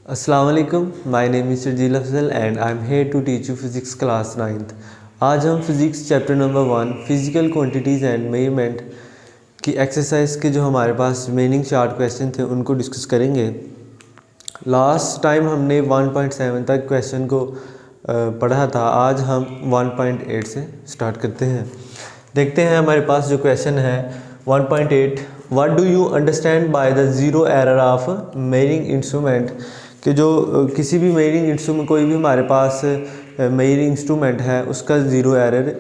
अस्सलाम वालेकुम, my name is Sharjeel Afzal and I am here to teach you physics class 9th। आज हम physics chapter number 1 physical quantities and measurement की exercise के जो हमारे पास रिमेनिंग 4 क्वेश्चन थे उनको डिस्कस करेंगे। लास्ट टाइम हमने 1.7 तक क्वेश्चन को पढ़ा था। आज हम 1.8 से स्टार्ट करते हैं। देखते हैं हमारे पास जो क्वेश्चन है 1.8, what do you understand by the zero error of measuring instrument, कि जो किसी भी मेजरिंग इंस्ट्रूमेंट, कोई भी हमारे पास मेजरिंग इंस्ट्रूमेंट है उसका ज़ीरो एरर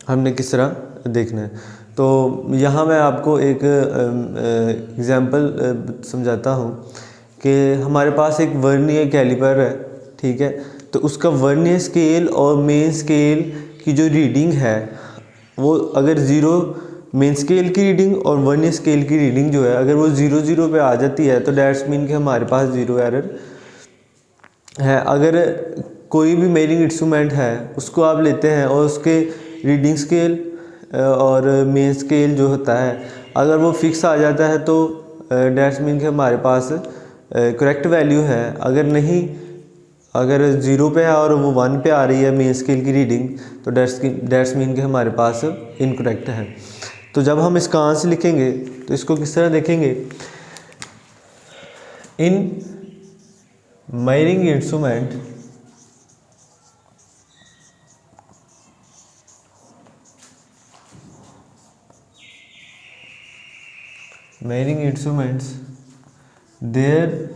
हमने किस तरह देखना है। तो यहाँ मैं आपको एक एग्ज़ाम्पल समझाता हूँ कि हमारे पास एक वर्नियर कैलिपर है, ठीक है। तो उसका वर्नियर स्केल और मेन स्केल की जो रीडिंग है वो अगर ज़ीरो, मेन स्केल की रीडिंग और वर्नियर स्केल की रीडिंग जो है अगर वो 0 पे आ जाती है तो डैट्स मीन कि हमारे पास ज़ीरो एरर है। अगर कोई भी मेजरिंग इंस्ट्रूमेंट है उसको आप लेते हैं और उसके रीडिंग स्केल और मेन स्केल जो होता है अगर वो फिक्स आ जाता है तो डैट्स मीन कि हमारे पास करेक्ट वैल्यू है। अगर नहीं, अगर 0 पे है और वो 1 पे आ रही है मेन स्केल की रीडिंग तो डैट्स मीन कि हमारे पास इनकरेक्ट है। तो जब हम इसका आंसर लिखेंगे तो इसको किस तरह देखेंगे, इन measuring instrument measuring instruments there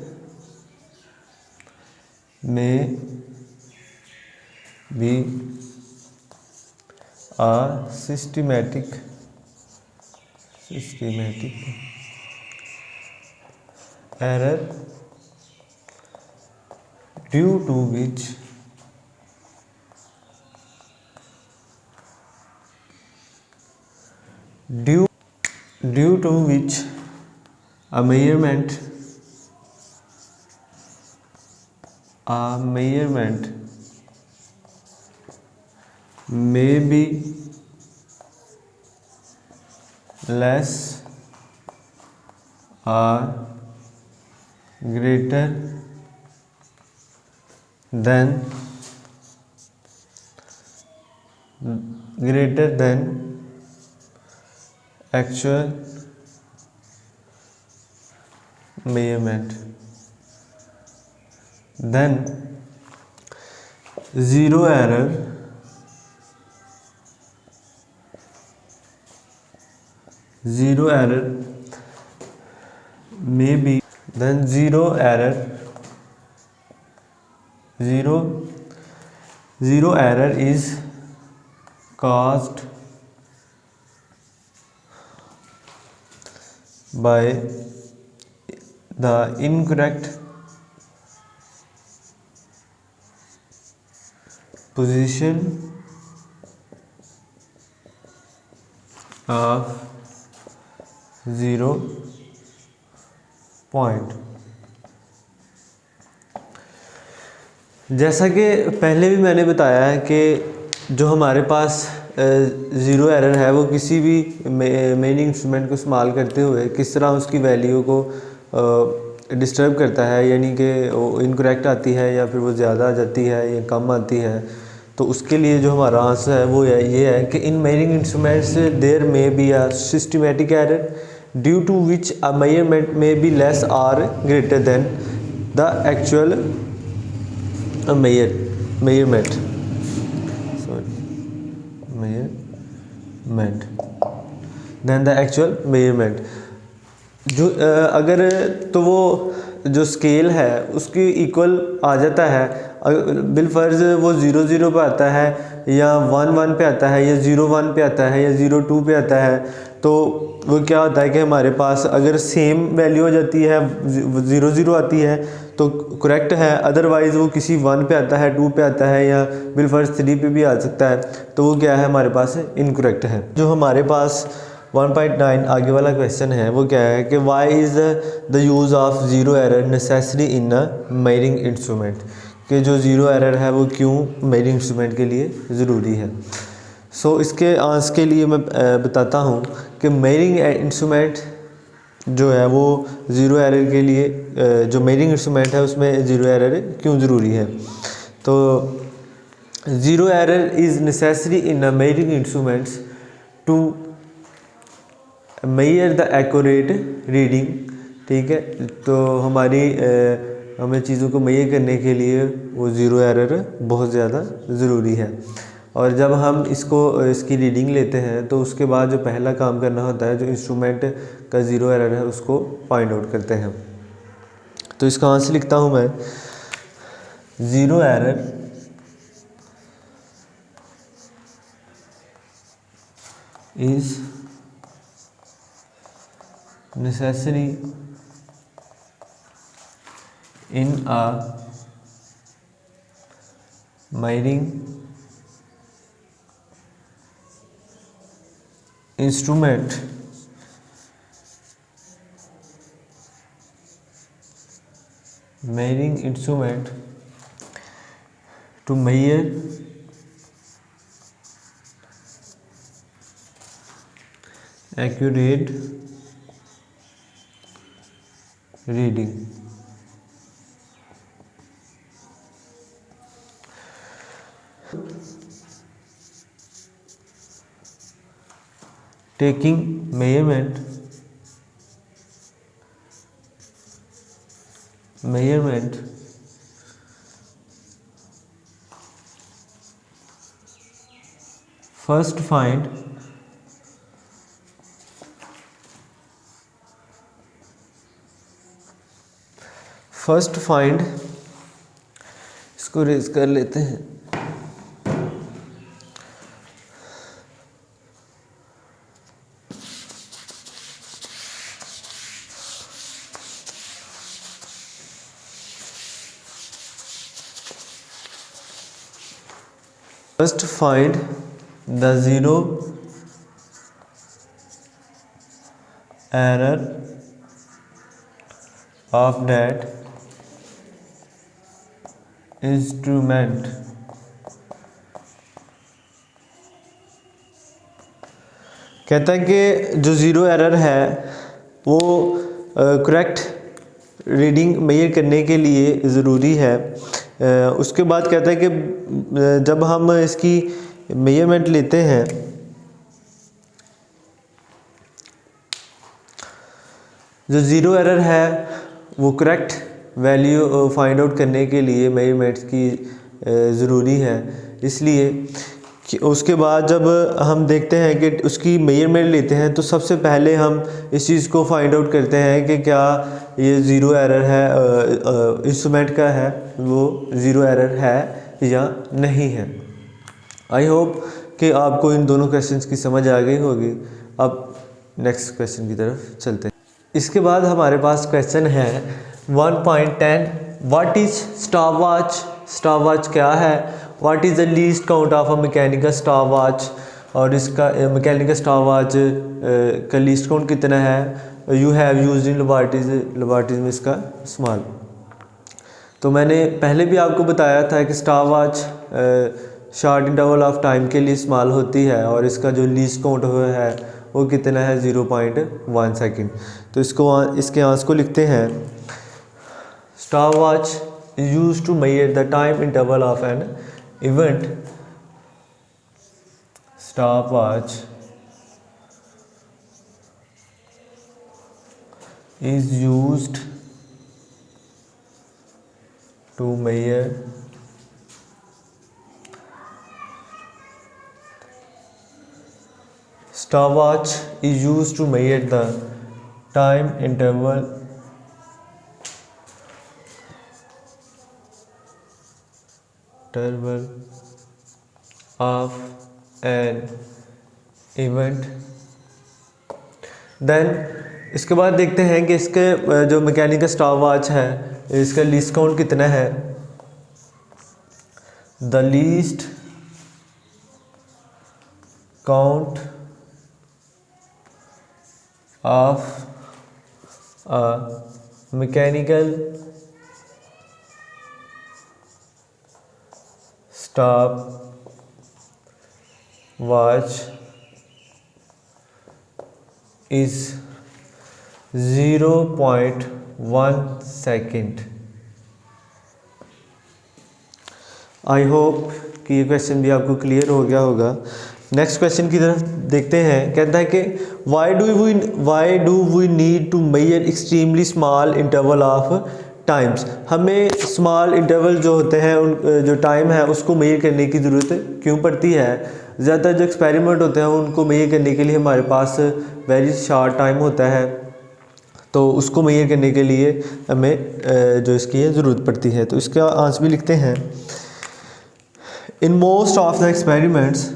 may be a systematic error due to which a measurement may be less or greater than actual measurement, then zero error may be, then zero error is caused by the incorrect position of 0 point। जैसा कि पहले भी मैंने बताया है कि जो हमारे पास ज़ीरो एरर है वो किसी भी मेजरिंग इंस्ट्रूमेंट को इस्तेमाल करते हुए किस तरह उसकी वैल्यू को डिस्टर्ब करता है, यानी कि वो इनकरेक्ट आती है या फिर वो ज़्यादा आ जाती है या कम आती है। तो उसके लिए जो हमारा आंसर है वो ये है कि in measuring instruments there may be a systematic error due to which a measurement may be less or greater than the actual measurement than the actual measurement. जो अगर तो वो जो स्केल है उसकी इक्वल आ जाता है, बिलफर्ज वो 0 पे आता है या 1 पे आता है या 0 1 पे आता है या 0 2 पे आता है, तो वो क्या होता है कि हमारे पास अगर सेम वैल्यू हो जाती है 0 आती है तो करेक्ट है, अदरवाइज़ वो किसी 1 पे आता है 2 पे आता है या बिलफर्ज 3 पे भी आ सकता है, तो वो क्या है हमारे पास इनकरेक्ट है। जो हमारे पास 1.9 आगे वाला क्वेश्चन है वो क्या है कि why is the use of zero error necessary in a measuring instrument, कि जो ज़ीरो एरर है वो क्यों मेजरिंग इंस्ट्रूमेंट के लिए ज़रूरी है। सो इसके आंसर के लिए मैं बताता हूँ कि मेजरिंग इंस्ट्रूमेंट जो है वो ज़ीरो एरर के लिए जो मेजरिंग इंस्ट्रूमेंट है उसमें ज़ीरो एरर क्यों ज़रूरी है। तो zero error is necessary in a measuring instruments to measure the accurate reading. ठीक है, तो हमें चीज़ों को मेजर करने के लिए वो ज़ीरो एरर बहुत ज़्यादा ज़रूरी है। और जब हम इसकी रीडिंग लेते हैं तो उसके बाद जो पहला काम करना होता है, जो इंस्ट्रूमेंट का ज़ीरो एरर है उसको फाइंड आउट करते हैं। तो इसका आंसर लिखता हूँ मैं, zero error is necessary in a measuring instrument to measure accurate reading। Taking measurement first find इसको रेज कर लेते हैं। First find the zero error of that instrument। कहता है कि जो ज़ीरो एरर है वो करेक्ट रीडिंग मेजर करने के लिए ज़रूरी है। उसके बाद कहता है कि जब हम इसकी मेजरमेंट लेते हैं जो ज़ीरो एरर है वो करेक्ट वैल्यू फाइंड आउट करने के लिए मेजरमेंट्स की ज़रूरी है। इसलिए कि उसके बाद जब हम देखते हैं कि उसकी मेजरमेंट लेते हैं तो सबसे पहले हम इस चीज़ को फाइंड आउट करते हैं कि क्या ये ज़ीरो एरर है, इंस्ट्रूमेंट का है वो ज़ीरो एरर है या नहीं है। आई होप कि आपको इन दोनों क्वेश्चंस की समझ आ गई होगी। अब नेक्स्ट क्वेश्चन की तरफ चलते हैं। इसके बाद हमारे पास क्वेश्चन है 1.10 व्हाट इज़ स्टॉपवॉच। स्टॉपवॉच क्या है? What is the least count of a mechanical stopwatch. और इसका मैकेनिकल स्टॉपवॉच का लीस्ट काउंट कितना है? यू हैव यूज्ड इन लेबॉरेटरीज में इसका इस्तेमाल। तो मैंने पहले भी आपको बताया था कि stopwatch short interval of time के लिए इस्तेमाल होती है और इसका जो लीस्ट काउंट हुआ है वो कितना है? 0.1 सेकेंड। तो इसके आंसर को लिखते हैं, stopwatch is used to measure the time interval of an event। Stopwatch is used to measure the time interval of an event। Then इसके बाद देखते हैं कि इसके जो मैकेनिकल स्टॉपवॉच है इसका लीस्ट काउंट कितना है। The least count of a mechanical stopwatch is 0.1 second. I hope कि ये क्वेश्चन भी आपको क्लियर हो गया होगा। नेक्स्ट क्वेश्चन की तरफ देखते हैं। कहता है कि why do we need to measure extremely small interval of times. हमें स्मॉल इंटरवल जो होते हैं उन जो टाइम है उसको मेजर करने की ज़रूरत क्यों पड़ती है। ज़्यादातर जो एक्सपेरिमेंट होते हैं उनको मेजर करने के लिए हमारे पास वेरी शॉर्ट टाइम होता है, तो उसको मेजर करने के लिए हमें जो इसकी ज़रूरत पड़ती है। तो इसका आंसर भी लिखते हैं। In most of the experiments,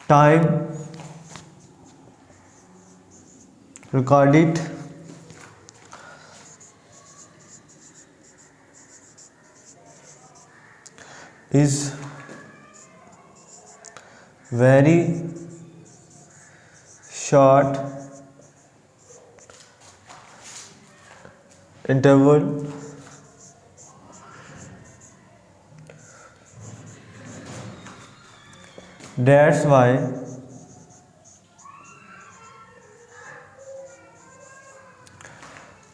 time recorded is very short interval that's why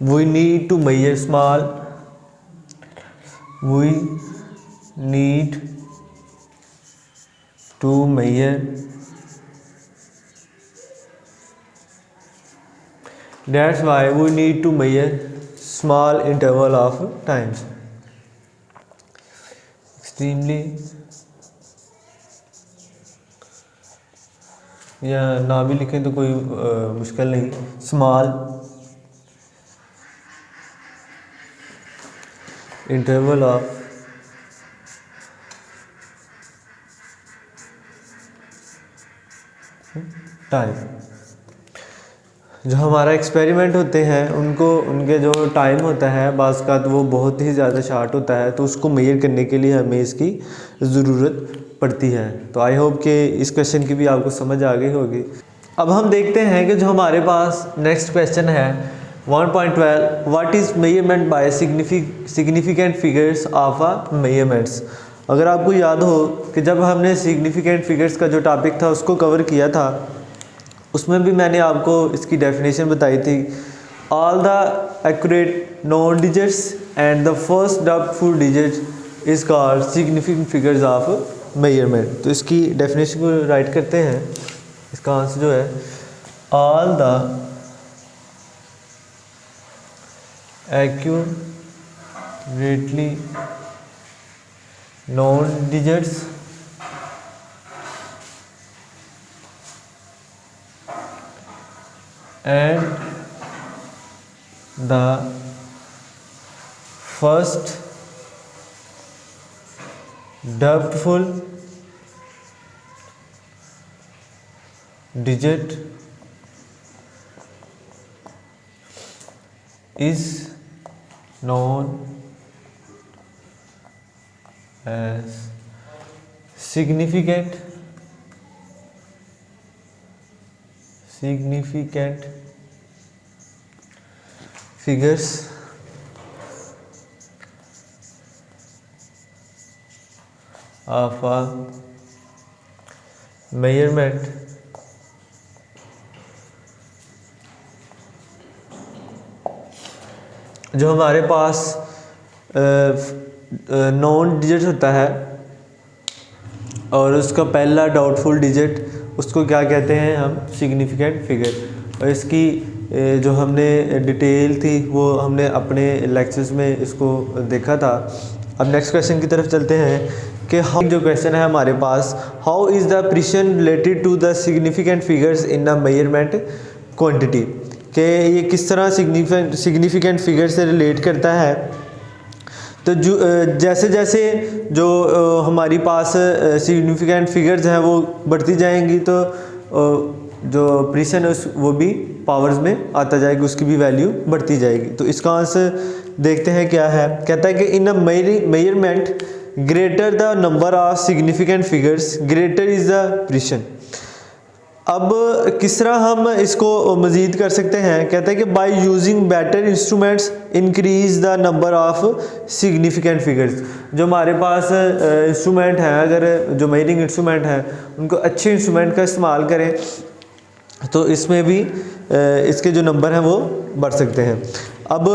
we need to measure small that's why we need to measure small interval of times। extremely या ना भी लिखें तो कोई मुश्किल नहीं। Small interval of time. जो हमारा एक्सपेरिमेंट होते हैं उनके जो टाइम होता है बाज़ का तो वो बहुत ही ज़्यादा शार्ट होता है, तो उसको मेजर करने के लिए हमें इसकी ज़रूरत पड़ती है। तो आई होप कि इस क्वेश्चन की भी आपको समझ आ गई होगी। अब हम देखते हैं कि जो हमारे पास नेक्स्ट क्वेश्चन है 1.12 what is measurement by significant figures of a measurements. अगर आपको याद हो कि जब हमने सिग्निफिकेंट फिगर्स का जो टॉपिक था उसको कवर किया था, उसमें भी मैंने आपको इसकी डेफिनेशन बताई थी। All the accurate known digits and the first doubtful digit is called significant figures of measurement. तो इसकी डेफिनेशन को राइट करते हैं। इसका आंसर जो है all the accurately known digits and the first doubtful digit is known as significant figures of a measurement जो हमारे पास नॉन डिजिट होता है और उसका पहला डाउटफुल डिजिट उसको क्या कहते हैं हम सिग्निफिकेंट फिगर। और इसकी जो हमने डिटेल थी वो हमने अपने लेक्चर्स में इसको देखा था। अब नेक्स्ट क्वेश्चन की तरफ चलते हैं कि हम जो क्वेश्चन है हमारे पास how is the precision related to the significant figures in a measurement quantity, कि ये किस तरह सिग्निफिकेंट फिगर से रिलेट करता है। तो जो जैसे जैसे जो हमारी पास सिग्निफिकेंट फिगर्स हैं वो बढ़ती जाएंगी तो जो प्रिसिशन है वो भी पावर्स में आता जाएगी, उसकी भी वैल्यू बढ़ती जाएगी। तो इसका आंसर देखते हैं क्या है। कहता है कि in a measurement greater the number of significant figures greater is the precision. अब किस तरह हम इसको मज़ीद कर सकते हैं, कहते हैं कि by using better instruments increase the number of significant figures. जो हमारे पास इंस्ट्रूमेंट हैं, अगर जो मेजरिंग इंस्ट्रूमेंट हैं उनको अच्छे इंस्ट्रूमेंट का इस्तेमाल करें तो इसमें भी इसके जो नंबर हैं वो बढ़ सकते हैं। अब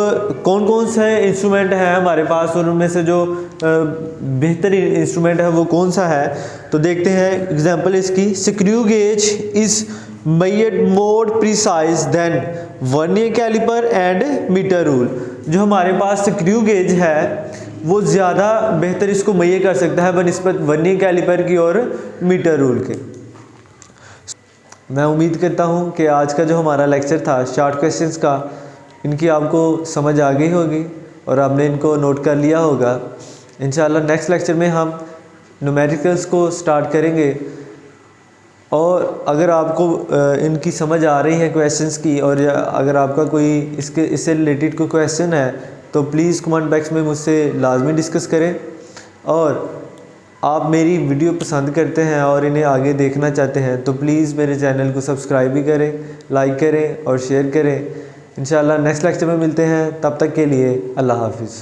कौन कौन से इंस्ट्रूमेंट हैं हमारे पास और उनमें से जो बेहतर इंस्ट्रूमेंट है वो कौन सा है, तो देखते हैं एग्जांपल इसकी। Screw gauge is made more precise than vernier caliper and metre rule. जो हमारे पास स्क्रू गेज है वो ज़्यादा बेहतर इसको मेजर कर सकता है बनिस्बत वर्नियर कैलिपर की और मीटर रूल के। मैं उम्मीद करता हूँ कि आज का जो हमारा लेक्चर था शॉर्ट क्वेश्चंस का, इनकी आपको समझ आ गई होगी और आपने इनको नोट कर लिया होगा। इंशाल्लाह नेक्स्ट लेक्चर में हम न्यूमेरिकल्स को स्टार्ट करेंगे और अगर आपको इनकी समझ आ रही है क्वेश्चंस की और अगर आपका कोई इससे रिलेटेड कोई क्वेश्चन है तो प्लीज़ कमेंट बॉक्स में मुझसे लाजमी डिस्कस करें। और आप मेरी वीडियो पसंद करते हैं और इन्हें आगे देखना चाहते हैं तो प्लीज़ मेरे चैनल को सब्सक्राइब भी करें, लाइक करें और शेयर करें। इंशाल्लाह नेक्स्ट लेक्चर में मिलते हैं, तब तक के लिए अल्लाह हाफिज़।